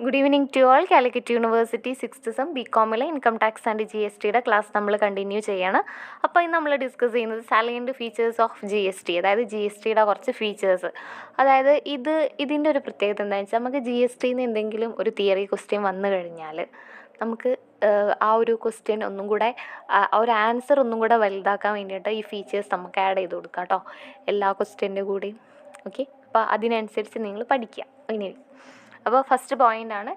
Good evening to all. Calicut university 6th sem ബികോമിലെ income tax and GSTയുടെ class നമ്മൾ continue ചെയ്യാണ്. അപ്പോൾ ഇന്ന് നമ്മൾ ഡിസ്കസ് ചെയ്യുന്നത് സാലറിൻ്റെ ഫീച്ചേഴ്സ് ഓഫ് GST, അതായത് GSTയുടെ കുറച്ച് ഫീച്ചേഴ്സ്. അതായത് ഇതിൻ്റെ ഒരു പ്രത്യേകത എന്താണെന്ന് വെച്ചാൽ, നമുക്ക് GSTന്ന് എന്തെങ്കിലും ഒരു തിയറി ക്വസ്റ്റ്യൻ വന്നു കഴിഞ്ഞാൽ നമുക്ക് ആ ഒരു ക്വസ്റ്റ്യൻ ഒന്നും കൂടെ ആ ഒരു ആൻസർ ഒന്നും കൂടെ വലുതാക്കാൻ വേണ്ടിയിട്ട് ഈ ഫീച്ചേഴ്സ് നമുക്ക് ആഡ് ചെയ്ത് കൊടുക്കാം കേട്ടോ, എല്ലാ ക്വസ്റ്റ്യൻ്റെ കൂടെയും. ഓക്കെ, അപ്പോൾ അതിനനുസരിച്ച് നിങ്ങൾ പഠിക്കുക. ഇനി അപ്പോൾ ഫസ്റ്റ് പോയിൻ്റാണ്,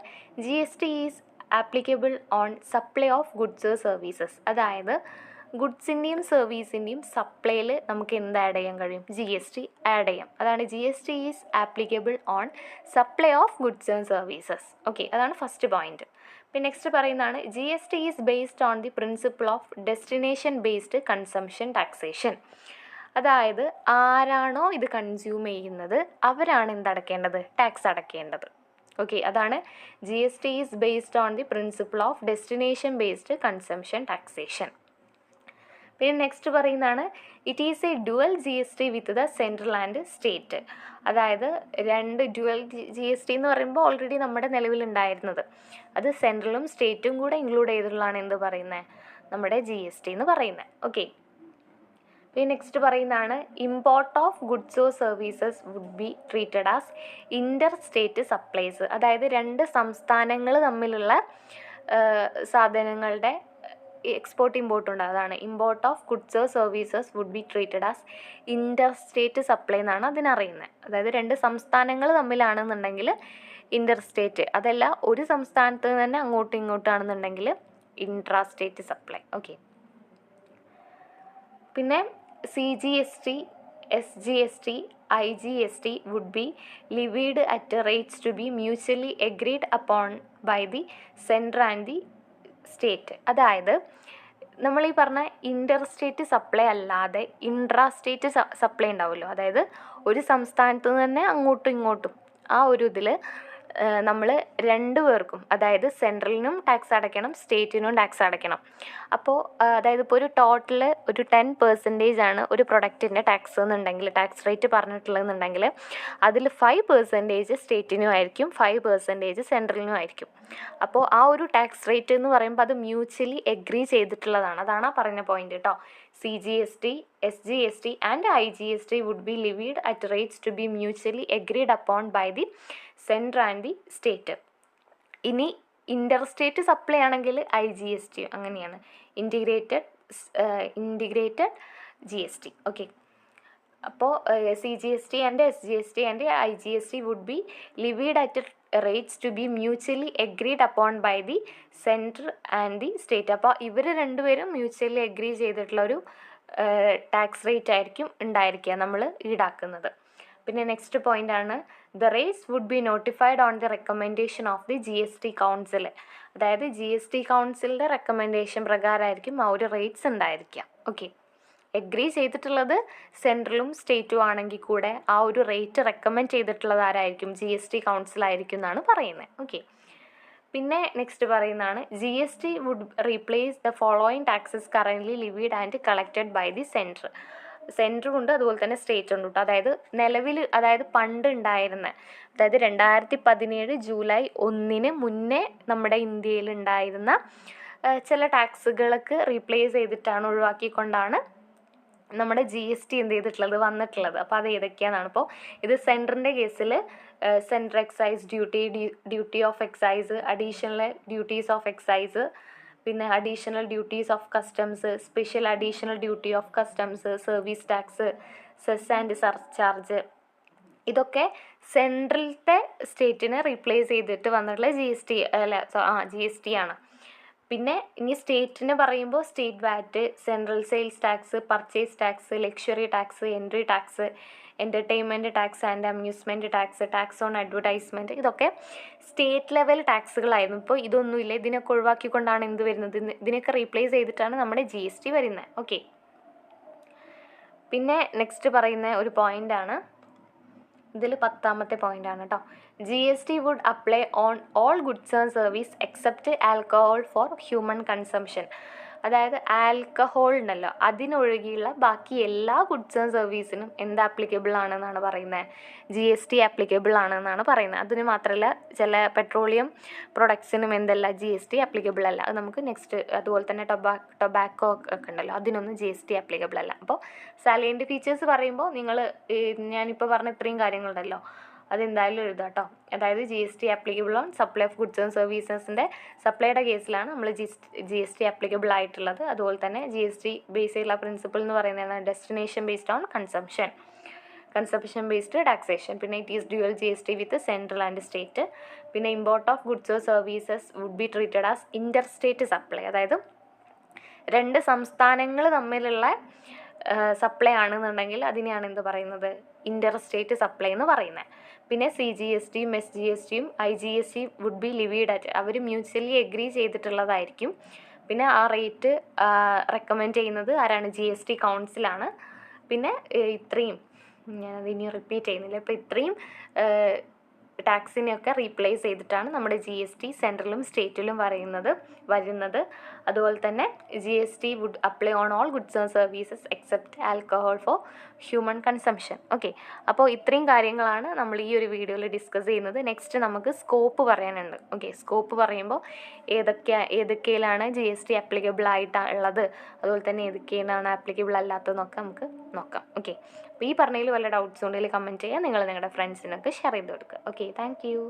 GST is applicable on supply of goods services. അതായത് ഗുഡ്സിൻ്റെയും സർവീസിൻ്റെയും സപ്ലൈയിൽ നമുക്ക് എന്ത് ആഡ് ചെയ്യാൻ കഴിയും? GST ആഡ് ചെയ്യാം. അതാണ് GST is applicable on supply of goods and services. Okay, അതാണ് ഫസ്റ്റ് പോയിൻറ്റ്. പിന്നെ നെക്സ്റ്റ് പറയുന്നതാണ്, GST is based on the principle of destination based consumption taxation. അതായത് ആരാണോ ഇത് കൺസ്യൂം ചെയ്യുന്നത് അവരാണ് എന്തടക്കേണ്ടത്? ടാക്സ് അടയ്ക്കേണ്ടത്. ഓക്കെ, അതാണ് GST is based on the principle of destination based consumption taxation. പിന്നെ നെക്സ്റ്റ് പറയുന്നതാണ്, it is A dual GST with the central and state. അതായത് രണ്ട് ഡ്യുവൽ GST എന്ന് പറയുമ്പോൾ ഓൾറെഡി നമ്മുടെ നിലവിലുണ്ടായിരുന്നത്, അത് സെൻട്രലും സ്റ്റേറ്റും കൂടെ ഇൻക്ലൂഡ് ചെയ്തിട്ടുള്ളതാണ് എന്ത് പറയുന്നത്? നമ്മുടെ GST എന്ന് പറയുന്നത്. ഓക്കെ, പിന്നെ നെക്സ്റ്റ് പറയുന്നതാണ്, import of goods or services would be treated as inter state supplies. അതായത് രണ്ട് സംസ്ഥാനങ്ങൾ തമ്മിലുള്ള സാധനങ്ങളുടെ എക്സ്പോർട്ട് ഇമ്പോർട്ട് ഉണ്ട്, അതാണ് import of goods or services would be treated as inter state supply എന്നാണ് അതിനറിയുന്നത്. അതായത് രണ്ട് സംസ്ഥാനങ്ങൾ തമ്മിലാണെന്നുണ്ടെങ്കിൽ ഇൻ്റർ സ്റ്റേറ്റ്, അതല്ല ഒരു സംസ്ഥാനത്ത് തന്നെ അങ്ങോട്ടും ഇങ്ങോട്ടാണെന്നുണ്ടെങ്കിൽ ഇൻട്രാ സ്റ്റേറ്റ് സപ്ലൈ. ഓക്കെ, പിന്നെ CGST, SGST, IGST would be levied at rates to be mutually agreed upon by the center and the state. അതായത് നമ്മൾ ഈ പറഞ്ഞ ഇൻ്റർ സ്റ്റേറ്റ് സപ്ലൈ അല്ലാതെ ഇൻട്രാ സ്റ്റേറ്റ് സപ്ലൈ ഉണ്ടാവുമല്ലോ, അതായത് ഒരു സംസ്ഥാനത്ത് നിന്ന് തന്നെ അങ്ങോട്ടും ഇങ്ങോട്ടും ആ ഒരു ഇതിൽ നമ്മൾ രണ്ട് പേർക്കും, അതായത് സെൻട്രലിനും ടാക്സ് അടയ്ക്കണം, സ്റ്റേറ്റിനും ടാക്സ് അടയ്ക്കണം. അപ്പോൾ അതായത് ഇപ്പോൾ ഒരു ടോട്ടൽ ഒരു 10% ആണ് ഒരു പ്രൊഡക്റ്റിൻ്റെ ടാക്സ് എന്നുണ്ടെങ്കിൽ, ടാക്സ് റേറ്റ് പറഞ്ഞിട്ടുള്ളതെന്നുണ്ടെങ്കിൽ അതിൽ 5% സ്റ്റേറ്റിനും ആയിരിക്കും, 5% സെൻട്രലിനും ആയിരിക്കും. അപ്പോൾ ആ ഒരു ടാക്സ് റേറ്റ് എന്ന് പറയുമ്പോൾ അത് മ്യൂച്വലി എഗ്രി ചെയ്തിട്ടുള്ളതാണ്. അതാണ് ആ പറഞ്ഞ പോയിന്റ് കേട്ടോ. CGST, SGST and IGST would be levied at rates to be mutually agreed upon by the central and the state. ഇനി ഇൻ്റർ സ്റ്റേറ്റ് സപ്ലൈ ആണെങ്കിൽ IGST അങ്ങനെയാണ്, ഇൻറ്റിഗ്രേറ്റഡ് GST. ഓക്കെ, അപ്പോൾ CGST and SGST and IGST would be levied at rates to be mutually agreed upon by the central and the state. അപ്പോൾ ഇവർ രണ്ടുപേരും mutually agree ചെയ്തിട്ടുള്ളൊരു tax rate ആയിരിക്കും ഉണ്ടായിരിക്കുക നമ്മൾ ഈടാക്കുന്നത്. പിന്നെ നെക്സ്റ്റ് പോയിൻ്റാണ്, the rates would be notified on the recommendation of the GST council. അതായത് GST കൗൺസിലിൻ്റെ റെക്കമെൻഡേഷൻ പ്രകാരമായിരിക്കും ആ ഒരു റേറ്റ്സ് ഉണ്ടായിരിക്കുക. ഓക്കെ, എഗ്രി ചെയ്തിട്ടുള്ളത് സെൻട്രലും സ്റ്റേറ്റും ആണെങ്കിൽ കൂടെ ആ ഒരു റേറ്റ് റെക്കമെൻഡ് ചെയ്തിട്ടുള്ളത് ആരായിരിക്കും? GST കൗൺസിലായിരിക്കും എന്നാണ് പറയുന്നത്. ഓക്കെ, പിന്നെ നെക്സ്റ്റ് പറയുന്നതാണ്, GST would replace the following taxes currently levied and collected by the central. സെൻട്രും ഉണ്ട്, അതുപോലെ തന്നെ സ്റ്റേറ്റ് ഉണ്ട് കേട്ടോ. അതായത് നിലവിൽ, അതായത് പണ്ട് ഉണ്ടായിരുന്ന, അതായത് 2017 ജൂലൈ 1 മുന്നേ നമ്മുടെ ഇന്ത്യയിൽ ഉണ്ടായിരുന്ന ചില ടാക്സുകളൊക്കെ റീപ്ലേസ് ചെയ്തിട്ടാണ്, ഒഴിവാക്കിക്കൊണ്ടാണ് നമ്മുടെ GST എന്ത് ചെയ്തിട്ടുള്ളത്, വന്നിട്ടുള്ളത്. അപ്പോൾ അത് ഏതൊക്കെയാണെന്നാണ്. ഇപ്പോൾ ഇത് സെൻട്രലിൻ്റെ കേസിൽ central excise duty of excise, additional duties of excise, പിന്നെ additional duties of customs, special additional duty of customs, service tax, cess and surcharge, ഇതൊക്കെ സെൻട്രലത്തെ സ്റ്റേറ്റിനെ റീപ്ലേസ് ചെയ്തിട്ട് വന്നിട്ടുള്ള GST ആണ്. പിന്നെ ഇനി സ്റ്റേറ്റിന് പറയുമ്പോൾ state VAT, central sales tax, purchase tax, luxury tax, entry tax, entertainment tax and amusement tax, tax on advertisement, ഇതൊക്കെ സ്റ്റേറ്റ് ലെവൽ ടാക്സുകളായിരുന്നു. ഇപ്പോൾ ഇതൊന്നുമില്ല, ഇതിനൊക്കെ ഒഴിവാക്കിക്കൊണ്ടാണ് എന്ത് വരുന്നത്? ഇതിനൊക്കെ റീപ്ലേസ് ചെയ്തിട്ടാണ് നമ്മുടെ GST വരുന്നത്. ഓക്കെ, പിന്നെ നെക്സ്റ്റ് പറയുന്ന ഒരു പോയിൻ്റാണ്, ഇതിൽ 10ാമത്തെ പോയിൻ്റാണ് കേട്ടോ. GST would apply on all goods and service except alcohol for human consumption. അതായത് ആൽക്കഹോൾ ഉണ്ടല്ലോ, അതിനൊഴികെയുള്ള ബാക്കി എല്ലാ ഗുഡ്സ് ആൻഡ് സർവീസിനും എന്ത് ആപ്ലിക്കബിൾ ആണെന്നാണ് പറയുന്നത്? GST ആപ്ലിക്കബിൾ ആണെന്നാണ് പറയുന്നത്. അതിന് മാത്രമല്ല, ചില പെട്രോളിയം പ്രൊഡക്ട്സിനും എന്തല്ല, GST ആപ്ലിക്കബിൾ അല്ല. അത് നമുക്ക് നെക്സ്റ്റ്, അതുപോലെ തന്നെ ടൊബാക്കോ ഒക്കെ ഉണ്ടല്ലോ, അതിനൊന്നും GST ആപ്ലിക്കബിൾ അല്ല. അപ്പോൾ സാലൈൻഡ് ഫീച്ചേഴ്സ് പറയുമ്പോൾ നിങ്ങൾ ഞാനിപ്പോൾ പറഞ്ഞ ഇത്രയും കാര്യങ്ങളുണ്ടല്ലോ, അതെന്തായാലും എഴുതാം കേട്ടോ. അതായത് GST applicable on supply of goods and സർവീസസിൻ്റെ സപ്ലൈയുടെ കേസിലാണ് നമ്മൾ GST ആപ്ലിക്കബിൾ ആയിട്ടുള്ളത്. അതുപോലെ തന്നെ GST ബേസ് ചെയ്തുള്ള പ്രിൻസിപ്പിൾ എന്ന് പറയുന്നതാണ് destination based on consumption based taxation. പിന്നെ it is dual GST with central and state. പിന്നെ import of goods or services would be treated as inter state supply. അതായത് രണ്ട് സംസ്ഥാനങ്ങൾ തമ്മിലുള്ള സപ്ലൈ ആണെന്നുണ്ടെങ്കിൽ അതിനെയാണ് എന്ത് പറയുന്നത്? ഇൻ്റർ സ്റ്റേറ്റ് സപ്ലൈ എന്ന് പറയുന്നത്. പിന്നെ CGSTയും SGSTയും IGST would be levied at, അവർ മ്യൂച്വലി എഗ്രി ചെയ്തിട്ടുള്ളതായിരിക്കും. പിന്നെ ആ റേറ്റ് റെക്കമെൻഡ് ചെയ്യുന്നത് ആരാണ്? GST കൗൺസിലാണ്. പിന്നെ ഇത്രയും ഞാനത് ഇനി റിപ്പീറ്റ് ചെയ്യുന്നില്ല. ഇപ്പോൾ ഇത്രയും ടാക്സിനെയൊക്കെ റീപ്ലേസ് ചെയ്തിട്ടാണ് നമ്മുടെ GST സെൻട്രലും സ്റ്റേറ്റിലും വരുന്നത്. അതുപോലെ തന്നെ GST would apply on all goods and services except alcohol for human consumption. Okay, അപ്പോൾ ഇത്രയും കാര്യങ്ങളാണ് നമ്മൾ ഈ ഒരു വീഡിയോയിൽ ഡിസ്കസ് ചെയ്യുന്നത്. നെക്സ്റ്റ് നമുക്ക് സ്കോപ്പ് പറയാനുണ്ട്. ഓക്കെ, സ്കോപ്പ് പറയുമ്പോൾ ഏതൊക്കെയിലാണ് GST ആപ്ലിക്കബിൾ ആയിട്ടുള്ളത്, അതുപോലെ തന്നെ ഏതൊക്കെയാണ് ആപ്ലിക്കബിൾ അല്ലാത്തതെന്നൊക്കെ നമുക്ക് നോക്കാം. ഓക്കെ, അപ്പോൾ ഈ പറഞ്ഞതിൽ വല്ല ഡൗട്ട്സ് ഉണ്ടെങ്കിൽ കമൻറ്റ് ചെയ്യുക. നിങ്ങൾ നിങ്ങളുടെ ഫ്രണ്ട്സിനൊക്കെ ഷെയർ ചെയ്ത് കൊടുക്കുക. Okay, thank you.